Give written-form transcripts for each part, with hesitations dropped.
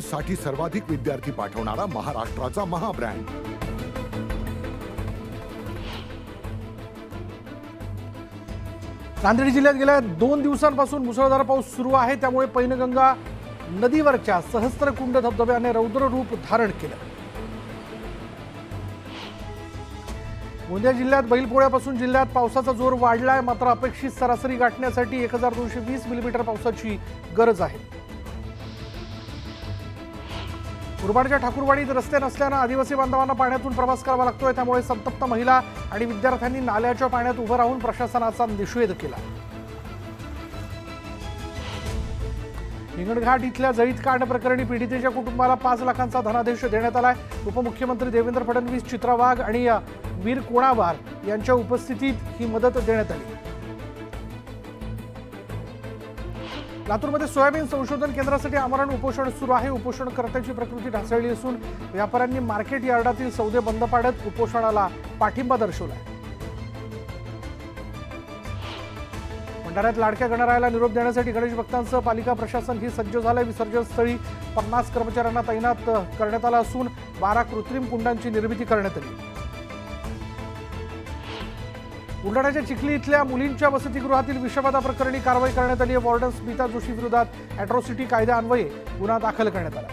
साठी सर्वाधिक विद्यार्थी पाठवणारा महाराष्ट्राचा महाब्रँड। नांदेड जिल्ह्यात गेल्या 2 दिवसांपासून मुसळधार पाऊस सुरू आहे, त्यामुळे पैनगंगा नदीवरच्या सहस्त्रकुंड धबधब्याने रौद्र रूप धारण केलं। गोंदिया जिल्ह्यात बैलपोळ्यापासून जिल्ह्यात पावसाचा जोर वाढलाय, मात्र अपेक्षित सरासरी गाठण्यासाठी 1220 मिलीमीटर पावसाची गरज आहे। मुरबाडच्या ठाकूरवाडीत रस्ते नसल्यानं आदिवासी बांधवांना पाण्यातून प्रवास करावा लागतोय, त्यामुळे संतप्त महिला आणि विद्यार्थ्यांनी नाल्याच्या पाण्यात उभं राहून प्रशासनाचा निषेध केला। हिंगणघाट इथल्या जळीत कांड प्रकरणी पीडितेच्या कुटुंबाला 5 लाखांचा धनादेश देण्यात आलाय। उपमुख्यमंत्री देवेंद्र फडणवीस, चित्रा वाघ आणि वीर कोणावार यांच्या उपस्थितीत ही मदत देण्यात आली। लातूरमध्ये सोयाबीन संशोधन केंद्रासाठी आमरण उपोषण सुरू आहे। उपोषणकर्त्याची प्रकृती ढासळली असून व्यापाऱ्यांनी मार्केट यार्डातील सौदे बंद पाडत उपोषणाला पाठिंबा दर्शवलाय। भंडाऱ्यात लाडक्या गणरायाला निरोप देण्यासाठी गणेश भक्तांसह पालिका प्रशासन ही सज्ज झालंय। विसर्जन स्थळी 50 कर्मचाऱ्यांना तैनात करण्यात आलं असून 12 कृत्रिम कुंडांची निर्मिती करण्यात आली। बुलढाण्याच्या चिखली इथल्या मुलींच्या वसतिगृहातील विषबाधा प्रकरणी कारवाई करण्यात आली आहे। वॉर्डन स्मिता जोशी विरोधात अॅट्रॉसिटी कायद्यान्वये गुन्हा दाखल करण्यात आला।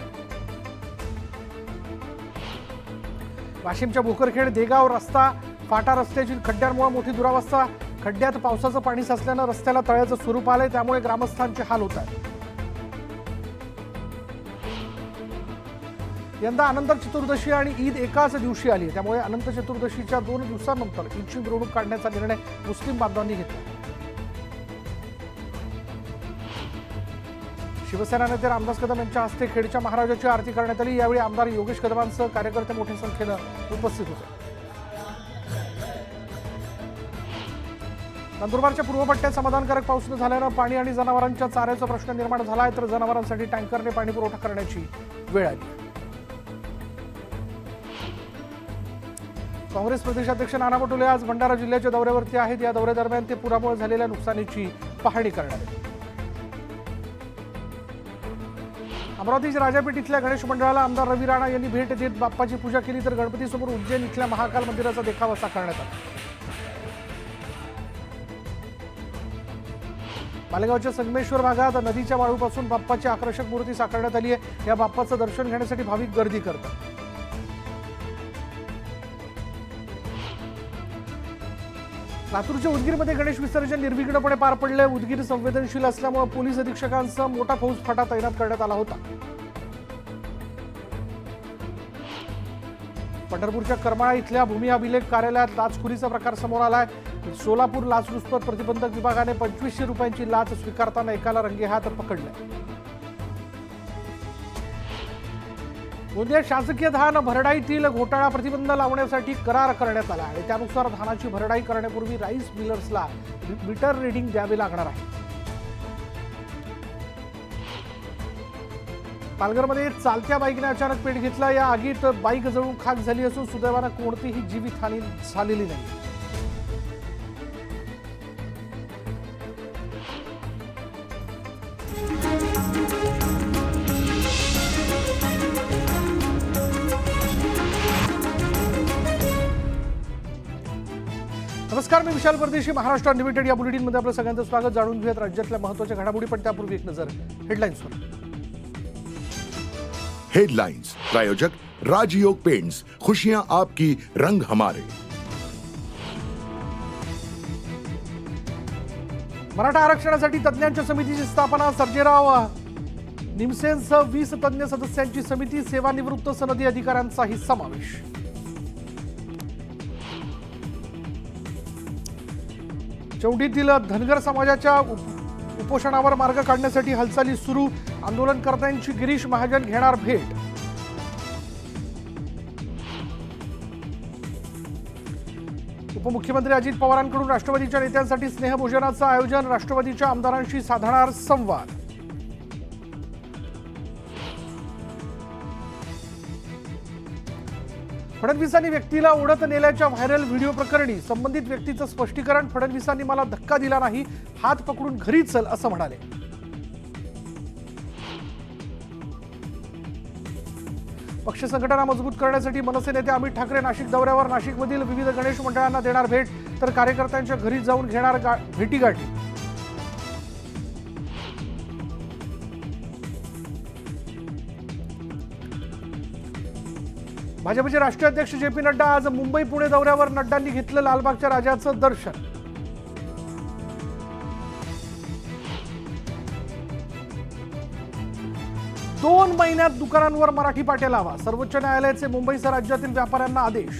वाशिमच्या भोकरखेड देगाव रस्ता फाटा रस्त्याची खड्ड्यांमुळे मोठी दुरावस्था। खड्ड्यात पावसाचं पाणी साचल्यानं रस्त्याला तळ्याचं स्वरूप आलंय, त्यामुळे ग्रामस्थांचे हाल होत आहेत। यंदा अनंत चतुर्दशी आणि ईद एकाच दिवशी आली आहे, त्यामुळे अनंत चतुर्दशीच्या 2 दिवसांनंतर ईदची मिरवणूक काढण्याचा निर्णय मुस्लिम बांधवांनी घेतला। शिवसेना नेते रामदास कदम यांच्या हस्ते खेडच्या महाराजाची आरती करण्यात आली। यावेळी आमदार योगेश कदमांसह कार्यकर्ते मोठ्या संख्येनं उपस्थित होते। नंदुरबारच्या पूर्व पट्ट्यात समाधानकारक पाऊस न झाल्यानं पाणी आणि जनावरांच्या चाऱ्याचा प्रश्न निर्माण झाला आहे, तर जनावरांसाठी टँकरने पाणी पुरवठा करण्याची वेळ आली। काँग्रेस प्रदेशाध्यक्ष नाना पटोले आज भंडारा जिल्ह्याच्या दौऱ्यावरती आहेत। या दौऱ्यादरम्यान ते पुरामुळे झालेल्या नुकसानीची पाहणी करणार आहेत। अमरावतीच्या राजापेठ इथल्या गणेश मंडळाला आमदार रवी राणा यांनी भेट देत बाप्पाची पूजा केली, तर गणपतीसमोर उज्जैन इथल्या महाकाल मंदिराचा देखावा साकारण्यात आला। मालेगावच्या संगमेश्वर भागात नदीच्या वाळूपासून बाप्पाची आकर्षक मूर्ती साकारण्यात आली आहे। या बाप्पाचं दर्शन घेण्यासाठी भाविक गर्दी करतात। लातूरच्या उदगीरमध्ये गणेश विसर्जन निर्विघ्नपणे पार पडले। उदगीर संवेदनशील असल्यामुळे पोलीस अधीक्षकांसह मोठा फौजफाटा तैनात करण्यात आला होता। पंढरपूरच्या करमाळा इथल्या भूमी अभिलेख कार्यालयात लाचखोरीचा प्रकार समोर आलाय। सोलापूर लाचलुचपत प्रतिबंधक विभागाने 2500 रुपयांची लाच स्वीकारताना एकाला रंगेहात पकडले। गोंदिया शासकीय धान भरडाईतील घोटाळा प्रतिबंध लावण्यासाठी करार करण्यात आला आणि त्यानुसार धानाची भरडाई करण्यापूर्वी राईस मिलर्सला मीटर रिडिंग द्यावे लागणार आहे। पालघरमध्ये चालत्या बाईकने अचानक पेट घेतला। या आगीत बाईक जळून खाक झाली असून सुदैवानं कोणतीही जीवितहानी झालेली नाही। नमस्कार, मी विशाल परदेशी। महाराष्ट्र अनलिमिटेड या बुलेटिनमध्ये आपलं सगळ्यांचं स्वागत। जाणून घेऊयात राज्यातल्या महत्त्वाच्या घडामोडी, पण त्यापूर्वी एक नजर हेडलाईन्सवर। हेडलाइंस प्रायोजक राजयोग पेंट्स, खुशियां आपकी, रंग हमारे। मराठा आरक्षणासाठी तज्ज्ञांच्या समितीची स्थापना। सर्जेराव निमसेंसह 20 तज्ज्ञ सदस्यांची समिती। सेवानिवृत्त सनदी अधिकाऱ्यांचाही समावेश। चौंडीतील धनगर समाजाच्या उपोषणावर मार्ग काढण्यासाठी हालचाली सुरू। आंदोलनकर्त्यांची गिरीश महाजन घेणार भेट। उपमुख्यमंत्री अजित पवारांकडून राष्ट्रवादीच्या नेत्यांसाठी स्नेहभोजनाचं आयोजन। राष्ट्रवादीच्या आमदारांशी साधणार संवाद। फडणवीसांनी व्यक्तीला ओढत नेल्याच्या व्हायरल व्हिडिओ प्रकरणी संबंधित व्यक्तीचं स्पष्टीकरण। फडणवीसांनी मला धक्का दिला नाही, हात पकडून घरी चल असं म्हणाले। पक्ष संघटना मजबूत करण्यासाठी मनसे नेते अमित ठाकरे नाशिक दौऱ्यावर. नाशिकमधील विविध गणेश मंडळांना देणार भेट, तर कार्यकर्त्यांच्या घरी जाऊन घेणार भेटीगाठी. भाजपचे राष्ट्रीय अध्यक्ष जे.पी. नड्डा आज मुंबई पुणे दौऱ्यावर. नड्डांनी घेतलं लालबागच्या राजाचं दर्शन. दोन महिन्यात दुकानांवर मराठी पाट्या लावा, सर्वोच्च न्यायालयाचे मुंबईसह राज्यातील व्यापाऱ्यांना आदेश.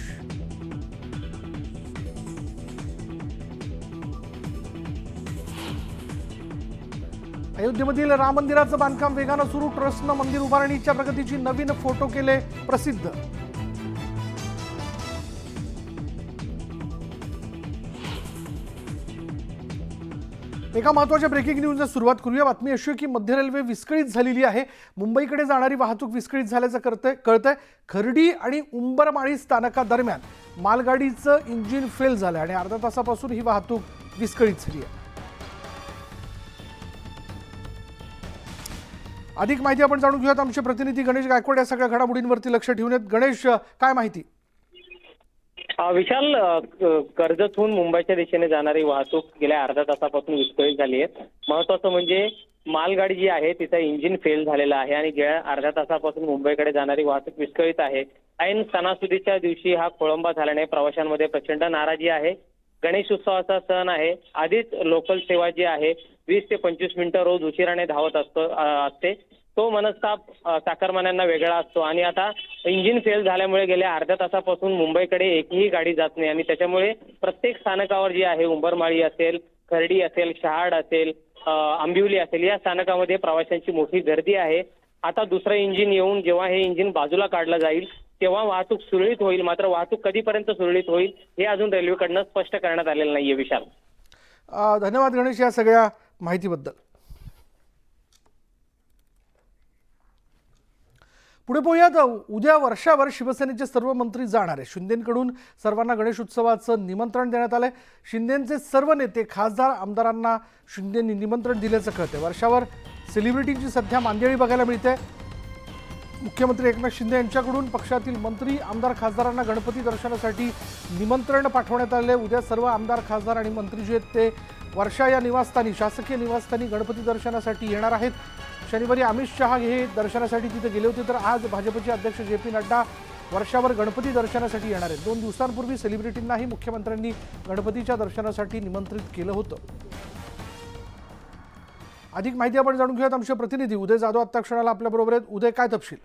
अयोध्येमधील राम मंदिराचं बांधकाम वेगानं सुरू. ट्रस्टनं मंदिर उभारणीच्या प्रगतीची नवीन फोटो केले प्रसिद्ध. एका महत्त्वाच्या ब्रेकिंग न्यूजला सुरुवात करूया. बातमी अशी आहे की मध्य रेल्वे विस्कळीत झालेली आहे. मुंबईकडे जाणारी वाहतूक विस्कळीत झाल्याचं कळतंय. खर्डी आणि उंबरमाळी स्थानकादरम्यान मालगाडीचं इंजिन फेल झालं आणि अर्धा तासापासून ही वाहतूक विस्कळीत झाली आहे. अधिक माहिती आपण जाणून घेऊयात. आमचे प्रतिनिधी गणेश गायकवाड या सगळ्या घडामोडींवरती लक्ष ठेवून आहेत. गणेश, काय माहिती? विशाल, कर्जतहून मुंबईच्या दिशेने जाणारी वाहतूक गेल्या अर्ध्या तासापासून विस्कळीत झाली आहे. महत्वाचं म्हणजे मालगाडी जी आहे तिचं इंजिन फेल झालेलं आहे आणि गेल्या अर्ध्या तासापासून मुंबईकडे जाणारी वाहतूक विस्कळीत आहे. ऐन सणासुदीच्या दिवशी हा खोळंबा झाल्याने प्रवाशांमध्ये प्रचंड नाराजी आहे. गणेश उत्सवाचा सण आहे. आधीच लोकल सेवा जी आहे 20 ते 25 मिनिटं रोज उशिराने धावत असते. तो मनस्ताप चाकरमान्यांना वेगळा असतो आणि आता इंजिन फेल झाल्यामुळे गेल्या अर्ध्या तासापासून मुंबईकडे एकही गाडी जात नाही आणि त्याच्यामुळे प्रत्येक स्थानकावर जी आहे, उंबरमाळी असेल, खर्डी असेल, शहाड असेल, आंबिवली असेल, या स्थानकामध्ये प्रवाशांची मोठी गर्दी आहे. आता दुसरं इंजिन येऊन जेव्हा हे इंजिन बाजूला काढलं जाईल तेव्हा वाहतूक सुरळीत होईल. मात्र वाहतूक कधीपर्यंत सुरळीत होईल हे अजून रेल्वेकडनं स्पष्ट करण्यात आलेलं नाहीये. विशाल, धन्यवाद गणेश या सगळ्या माहितीबद्दल. पुढे पाहूयात. उद्या वर्षावर शिवसेनेचे सर्व मंत्री जाणार आहे. शिंदेंकडून सर्वांना गणेश उत्सवाचं निमंत्रण देण्यात आलंय. शिंदेंचे सर्व नेते, खासदार, आमदारांना शिंदेंनी निमंत्रण दिल्याचं कळतंय. वर्षावर सेलिब्रिटींची सध्या मांदियाळी बघायला मिळते. मुख्यमंत्री एकनाथ शिंदे यांच्याकडून पक्षातील मंत्री, आमदार, खासदारांना गणपती दर्शनासाठी निमंत्रण पाठवण्यात आले. उद्या सर्व आमदार, खासदार आणि मंत्री जे आहेत ते वर्षा या निवासस्थानी, शासकीय निवासस्थानी गणपती दर्शनासाठी येणार आहेत. शनिवारी अमित शहा हे दर्शनासाठी तिथे गेले होते, तर आज भाजपचे अध्यक्ष जे.पी. नड्डा वर्षावर गणपती दर्शनासाठी येणार आहेत. 2 दिवसांपूर्वी सेलिब्रिटींनाही मुख्यमंत्र्यांनी गणपतीच्या दर्शनासाठी निमंत्रित केलं होतं. अधिक माहिती आपण जाणून घेऊयात. आमचे प्रतिनिधी उदय जाधव आत्ता क्षणाला आपल्याबरोबर आहेत. उदय, काय तपशील?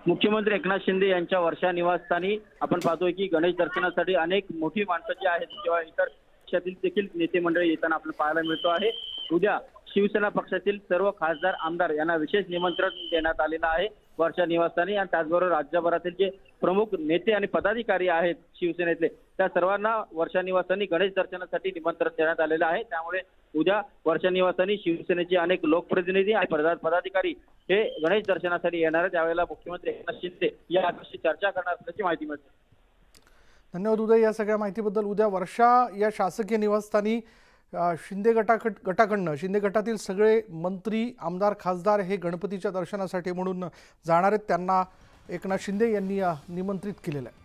मुख्यमंत्री एकनाथ शिंदे यांच्या वर्षा निवासस्थानी आपण पाहतोय की गणेश दर्शनासाठी अनेक मोठी माणसं जी आहेत किंवा इतर पक्षातील देखील नेते मंडळी येताना आपल्याला पाहायला मिळतो आहे. उद्या शिवसेना पक्षातील सर्व खासदार, आमदार यांना विशेष निमंत्रण देण्यात आलेलं आहे वर्षा निवासस्थानी. आणि त्याचबरोबर राज्यभरातील जे प्रमुख नेते आणि पदाधिकारी आहेत शिवसेनेतले, त्या सर्वांना वर्षा निवासस्थानी गणेश दर्शनासाठी निमंत्रण देण्यात आलेलं आहे. त्यामुळे उद्या वर्षा निवासस्थानी शिवसेनेचे अनेक लोकप्रतिनिधी आणि पदाधिकारी हे गणेश दर्शनासाठी येणार आहेत. त्यावेळेला मुख्यमंत्री एकनाथ शिंदे या विषयी चर्चा करणार असल्याची माहिती मिळते. धन्यवाद उदय या सगळ्या माहितीबद्दल. उद्या वर्षा या शासकीय निवासस्थानी शिंदे गटाकडनं शिंदे गटातील सगळे मंत्री, आमदार, खासदार हे गणपतीच्या दर्शनासाठी म्हणून जाणार आहेत. त्यांना एकनाथ शिंदे यांनी निमंत्रित केलेलं आहे.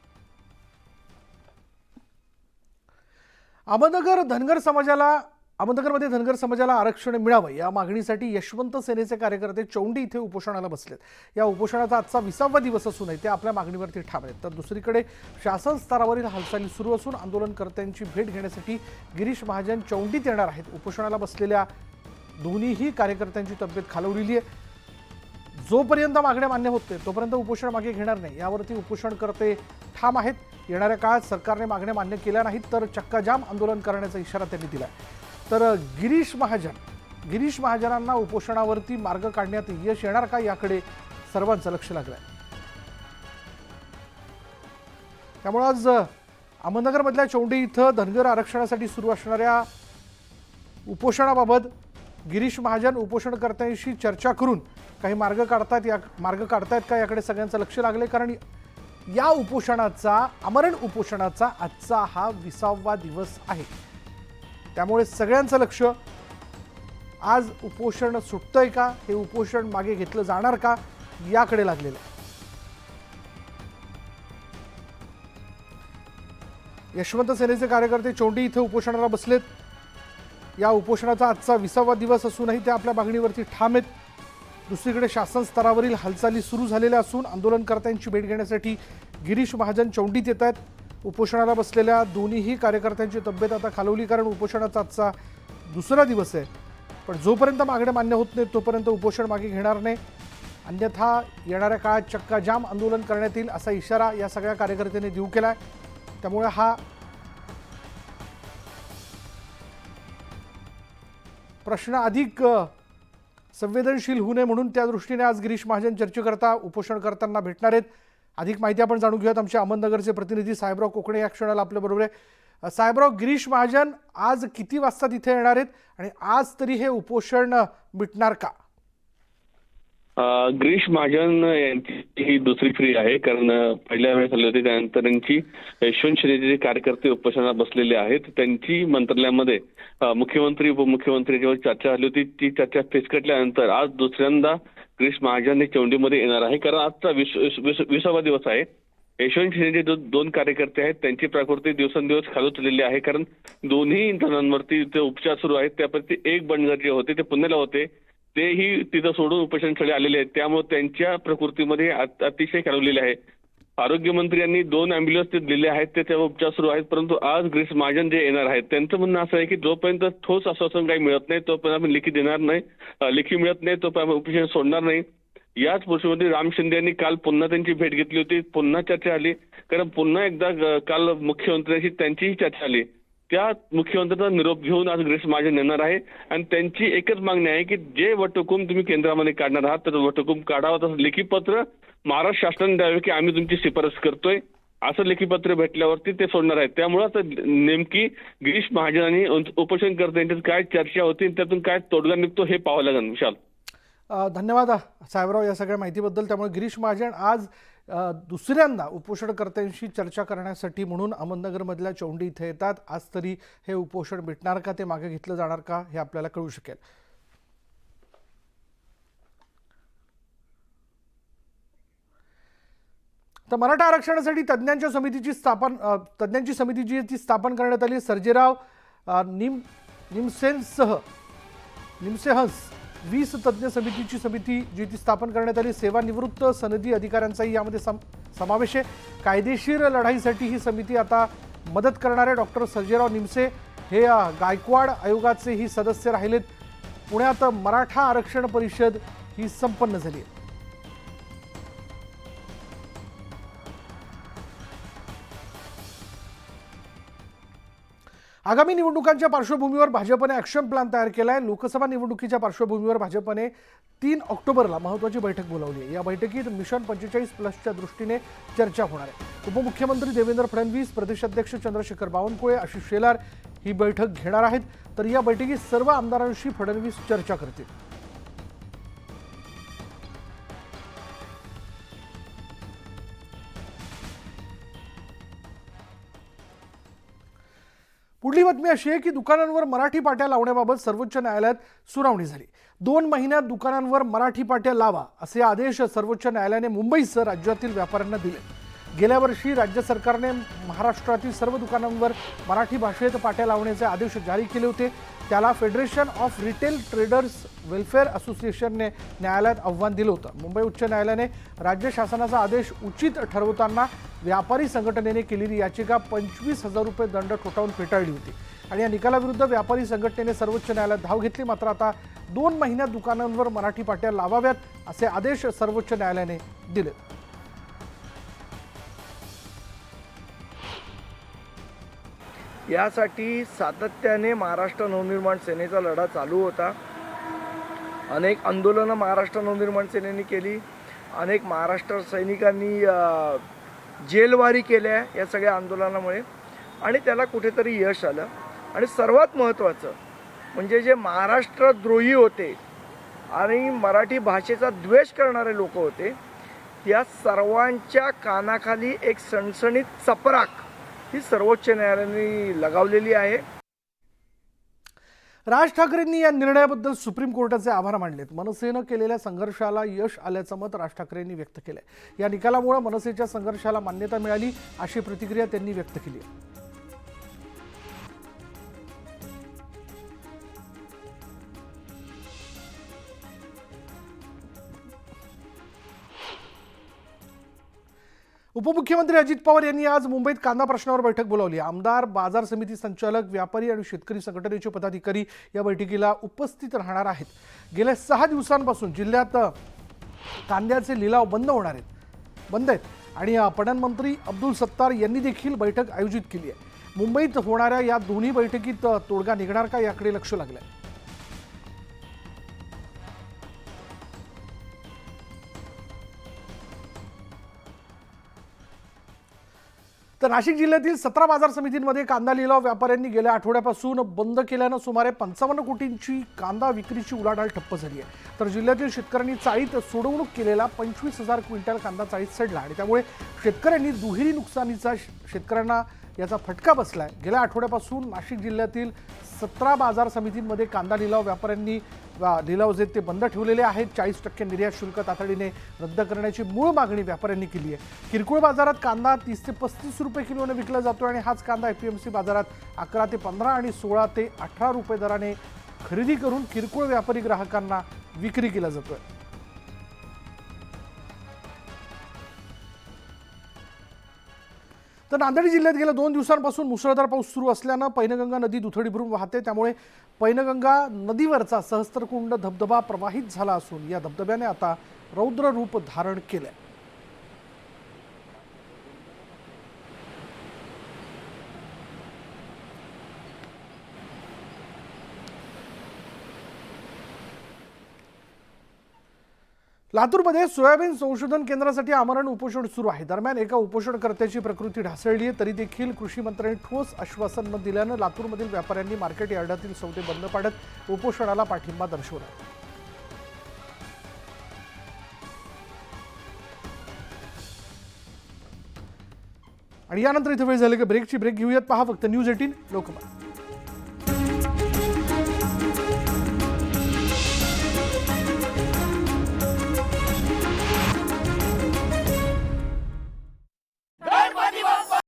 अहमदनगरमध्ये धनगर समाजाला आरक्षण मिळावं या मागणीसाठी यशवंत सेनेचे कार्यकर्ते चौंडी इथे उपोषणाला बसलेत. या उपोषणाचा आजचा 20वा दिवस असूनही ते आपल्या मागणीवरती ठाम आहेत. तर दुसरीकडे शासन स्तरावरील हालचाली सुरू असून आंदोलनकर्त्यांची भेट घेण्यासाठी गिरीश महाजन चौंडीत येणार आहेत. उपोषणाला बसलेल्या दोन्हीही कार्यकर्त्यांची तब्येत खालवलेली आहे. जोपर्यंत मागण्या मान्य होत नाही तोपर्यंत उपोषण मागे घेणार नाही यावरती उपोषणकर्ते ठाम आहेत. येणाऱ्या काळात सरकारने मागण्या मान्य केल्या नाहीत तर चक्काजाम आंदोलन करण्याचा इशारा त्यांनी दिला आहे. तर गिरीश महाजनांना उपोषणावरती मार्ग काढण्यात यश येणार का याकडे सर्वांचं लक्ष लागलं आहे. त्यामुळे आज अहमदनगरमधल्या चौंडी इथं धनगर आरक्षणासाठी सुरू असणाऱ्या उपोषणाबाबत गिरीश महाजन उपोषणकर्त्यांशी चर्चा करून काही मार्ग काढतायत का याकडे सगळ्यांचं लक्ष लागले. कारण या उपोषणाचा, आमरण उपोषणाचा आजचा हा 20वा दिवस आहे. त्यामुळे सगळ्यांचं लक्ष आज उपोषण सुटतंय का, हे उपोषण मागे घेतलं जाणार का याकडे लागलेलं आहे. यशवंत सेनेचे कार्यकर्ते चोंडी इथे उपोषणाला बसलेत. या उपोषणाचा आजचा 20वा दिवस असूनही ते आपल्या मागणीवरती ठाम आहेत. दुसरीकडे शासन स्तरावरील हालचाली सुरू झालेल्या असून आंदोलनकर्त्यांची भेट घेण्यासाठी गिरीश महाजन चौंडीत येत आहेत. उपोषणाला बसलेल्या दोन्हीही कार्यकर्त्यांची तब्येत आता खालवली, कारण उपोषणाचा आजचा दुसरा दिवस आहे. पण जोपर्यंत मागण्या मान्य होत नाहीत तोपर्यंत उपोषण मागे घेणार नाही, अन्यथा येणाऱ्या काळात चक्का जाम आंदोलन करण्यात येईल असा इशारा या सगळ्या कार्यकर्त्यांनी देऊ केला आहे. त्यामुळे हा प्रश्न अधिक संवेदनशील होऊ नये म्हणून त्या दृष्टीने आज गिरीश महाजन चर्चेकरता उपोषणकर्त्यांना भेटणार आहेत. अधिक माहिती आपण जाणून घेऊयात. आमचे अहमदनगरचे प्रतिनिधी साहेबराव कोकणे या क्षणाला आपल्याबरोबर आहे. साहेबराव, गिरीश महाजन आज किती वाजता तिथे येणार आहेत आणि आज तरी हे उपोषण मिटणार का? गिरीश महाजन यांची ही दुसरी फेरी आहे, कारण पहिल्या वेळेस आली होती त्यानंतर यांची यशवंत सेनेचे कार्यकर्ते उपोषणाला बसलेले आहेत. त्यांची मंत्रालयामध्ये मुख्यमंत्री उपमुख्यमंत्री याच्यावर चर्चा झाली होती. ती चर्चा फिसकटल्यानंतर आज दुसऱ्यांदा गिरीश महाजन हे चौंडीमध्ये येणार आहे, कारण आजचा 20वा दिवस आहे. यशवंत सेनेचे दोन कार्यकर्ते आहेत, त्यांची प्रकृती दिवसेंदिवस खालवत चाललेली आहे, कारण दोन्ही जणांवरती ते उपचार सुरू आहेत. त्यापैकी एक बंडगर जे होते ते पुण्याला होते, तेही तिथं सोडून उपोषणस्थळी आलेले आहेत. त्यामुळे त्यांच्या प्रकृतीमध्ये अतिशय खालवलेले आहे. आरोग्यमंत्री यांनी 2 अँब्युलन्स ते दिले आहेत, ते त्यावर उपचार सुरू आहेत. परंतु आज गिरीश महाजन जे येणार आहेत त्यांचं म्हणणं असं आहे की जोपर्यंत ठोस आश्वासन काही मिळत नाही तोपर्यंत आपण लेखी देणार नाही, लेखी मिळत नाही तोपर्यंत आपण उपोषण सोडणार नाही. याच पार्श्वभूमीवर राम शिंदे यांनी काल पुन्हा त्यांची भेट घेतली होती, पुन्हा चर्चा आली, कारण पुन्हा एकदा काल मुख्यमंत्र्यांशी त्यांचीही चर्चा आली. त्या मुख्यमंत्र्यांचा निरोप घेऊन आज गिरीश महाजन येणार आहे आणि त्यांची एकच मागणी आहे की जे वटहुकूम तुम्ही केंद्रामध्ये काढणार आहात तर वटहुकूम काढावा, तसं लेखी पत्र महाराष्ट्र शासनाने द्यावे की आम्ही तुमची शिफारस करतोय, असं लेखी पत्र भेटल्यावरती ते सोडणार आहेत. त्यामुळे आता नेमकी गिरीश महाजन आणि उपोषण करते यांच्यात काय चर्चा होती, त्यातून काय तोडगा निघतो हे पाहावं लागेल. विशाल, धन्यवाद साहेबराव या सगळ्या माहितीबद्दल. त्यामुळे गिरीश महाजन आज दुसऱ्यांदा उपोषणकर्त्यांशी चर्चा करण्यासाठी म्हणून अहमदनगरमधल्या चौंडी इथे येतात. आज तरी हे उपोषण मिटणार का, ते मागे घेतलं जाणार का, हे आपल्याला कळू शकेल. तर मराठा आरक्षणासाठी तज्ज्ञांची समिती जी ती स्थापन करण्यात आली. सर्जेराव निमसेहंस 20 तज्ज्ञ समितीची जी ती स्थापन करण्यात आली. सेवानिवृत्त सनदी अधिकाऱ्यांचाही यामध्ये समावेश आहे. कायदेशीर लढाईसाठी ही समिती आता मदत करणार आहे. डॉक्टर सर्जेराव निमसे हे गायकवाड आयोगाचेही सदस्य राहिलेत. पुण्यात मराठा आरक्षण परिषद ही संपन्न झाली आहे. आगामी निवडणुकांच्या पार्श्वभूमीवर भाजपने ॲक्शन प्लॅन तयार केला आहे. लोकसभा निवडणुकीच्या पार्श्वभूमीवर भाजपने 3 ऑक्टोबरला महत्त्वाची बैठक बोलावली आहे. या बैठकीत मिशन 45+ दृष्टीने चर्चा होणार आहे. उपमुख्यमंत्री देवेंद्र फडणवीस, प्रदेशाध्यक्ष चंद्रशेखर बावनकुळे, आशिष शेलार ही बैठक घेणार आहेत. तर या बैठकीत सर्व आमदारांशी फडणवीस चर्चा करतील. पुढली बातमी अशी आहे की दुकानांवर मराठी पाट्या लावण्याबाबत सर्वोच्च न्यायालयात सुनावणी झाली. 2 महिन्यात दुकानांवर मराठी पाट्या लावा असे आदेश सर्वोच्च न्यायालयाने मुंबईसह राज्यातील व्यापाऱ्यांना दिले. गेल्या वर्षी राज्य सरकारने महाराष्ट्रातील सर्व दुकानांवर मराठी भाषेत पाट्या लावण्याचे आदेश जारी केले होते. त्याला federation of retail traders welfare असोसिएशनने न्यायालयात आव्हान दिलं होतं. मुंबई उच्च न्यायालयाने राज्य शासनाचा आदेश उचित ठरवताना व्यापारी संघटनेने केलेली याचिका 25,000 रुपये दंड ठोठावून फेटाळली होती आणि या निकालाविरुद्ध व्यापारी संघटनेने सर्वोच्च न्यायालयात धाव घेतली. मात्र आता 2 महिन्यात दुकानांवर मराठी पाट्या लावाव्यात असे आदेश सर्वोच्च न्यायालयाने दिले. यासाठी सातत्याने महाराष्ट्र नवनिर्माण सेनेचा लढा चालू होता. अनेक आंदोलनं महाराष्ट्र नवनिर्माण सेनेने केली. अनेक महाराष्ट्र सैनिकांनी जेलवारी केल्या या सगळ्या आंदोलनामुळे आणि त्याला कुठेतरी यश आलं. आणि सर्वात महत्त्वाचं म्हणजे जे महाराष्ट्रद्रोही होते आणि मराठी भाषेचा द्वेष करणारे लोक होते, त्या सर्वांच्या कानाखाली एक सणसणीत चपराक ही सर्वोच्च न्यायालयाने लगावलेली आहे. राज ठाकरेंनी या निर्णयाबद्दल सुप्रीम कोर्टाचे आभार मानलेत. मनसेनं केलेल्या संघर्षाला यश आल्याचं मत राज ठाकरेंनी व्यक्त केलंय. या निकालामुळे मनसेच्या संघर्षाला मान्यता मिळाली अशी प्रतिक्रिया त्यांनी व्यक्त केली आहे. उपमुख्यमंत्री अजित पवार यांनी आज मुंबईत कांदा प्रश्नावर बैठक बोलावली. आमदार, बाजार समिती संचालक, व्यापारी आणि शेतकरी संघटनेचे पदाधिकारी या बैठकीला उपस्थित राहणार आहेत. गेल्या 6 दिवसांपासून जिल्ह्यात कांद्याचे लिलाव बंद आहेत आणि पणन मंत्री अब्दुल सत्तार यांनी देखील बैठक आयोजित केली आहे. मुंबईत होणाऱ्या या दोन्ही बैठकीत तोडगा निघणार का याकडे लक्ष लागलं आहे. तर नाशिक जिल्ह्यातील 17 बाजार समितींमध्ये कांदा लिलाव व्यापाऱ्यांनी गेल्या आठवड्यापासून बंद केल्यानं सुमारे 55 कोटींची कांदा विक्रीची उलाढाल ठप्प झाली आहे. तर जिल्ह्यातील शेतकऱ्यांनी चाळीत सोडवणूक केलेला 25,000 क्विंटल कांदा चाळीत सडला आणि त्यामुळे शेतकऱ्यांनी दुहेरी नुकसानीचा शेतकऱ्यांना याचा फटका बसलाय. गेल्या आठवड्यापासून नाशिक जिल्ह्यातील 17 बाजार समितींमध्ये कांदा लिलाव व्यापाऱ्यांनी लिलाव जे ते बंद ठेवलेले आहेत. 40% निर्यात शुल्क तातडीने रद्द करण्याची मूळ मागणी व्यापाऱ्यांनी केली आहे. किरकोळ बाजारात कांदा 30 ते 35 रुपये किलोने विकला जातो आणि हाच कांदा एपीएमसी बाजारात 11 ते 15 आणि 16 ते 18 रुपये दराने खरेदी करून किरकोळ व्यापारी ग्राहकांना विक्री केला जातोय. तर नांदेड जिल्ह्यात गेल्या 2 दिवसांपासून मुसळधार पाऊस सुरू असल्यानं पैनगंगा नदी दुथडी भरून वाहते. त्यामुळे पैनगंगा नदीवरचा सहस्त्रकुंड धबधबा प्रवाहित झाला असून या धबधब्याने आता रौद्र रूप धारण केलंय. लातूरमध्ये सोयाबीन संशोधन केंद्रासाठी आमरण उपोषण सुरू आहे. दरम्यान एका उपोषणकर्त्याची प्रकृती ढासळली आहे. तरी देखील कृषी मंत्र्यांनी ठोस आश्वासन न दिल्यानं लातूरमधील व्यापाऱ्यांनी मार्केट यार्डातील सौदे बंद पाडत उपोषणाला पाठिंबा दर्शवला. आणि यानंतर इथे वेळ झाली की ब्रेक घेऊयात. पहा फक्त न्यूज 18 लोकमत.